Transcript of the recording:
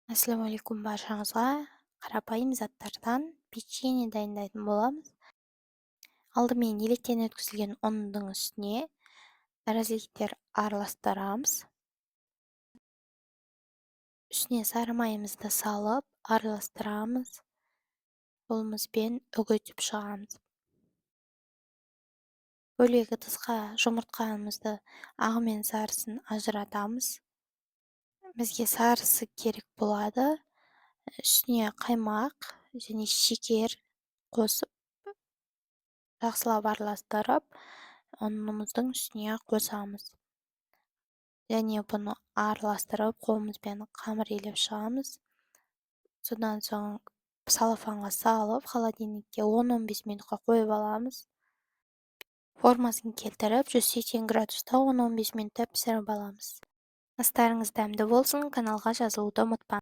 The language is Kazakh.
Ассалаумағалейкум баршаңызға. Қарапайым заттардан печенье дайындайтын боламыз. Алдымен електен өткізілген ұнның үстіне разреттер араластырамыз. Үстіне сары майымызды салып, араластырамыз. Қолымызбен үгітіп шығамыз. Бөлек ыдысқа жұмыртқамызды ағы мен сарысын ажыратамыз. Бізге сарысы керек болады. Үстіне қаймақ және шекер қосып, жақсылап араластырып, ұнымыздың үстіне қосамыз. Және бұны араластырып, қолымызбен қамыр илеп шығамыз. Содан соң салафанға салып, холодильникке 10-15 минутқа қойып аламыз. Формасын келтіріп, 180 градуста 10-15 минутта пісіріп аламыз. Астарыңыз дәмді болсын, каналға жазылуды ұмытпаңыз.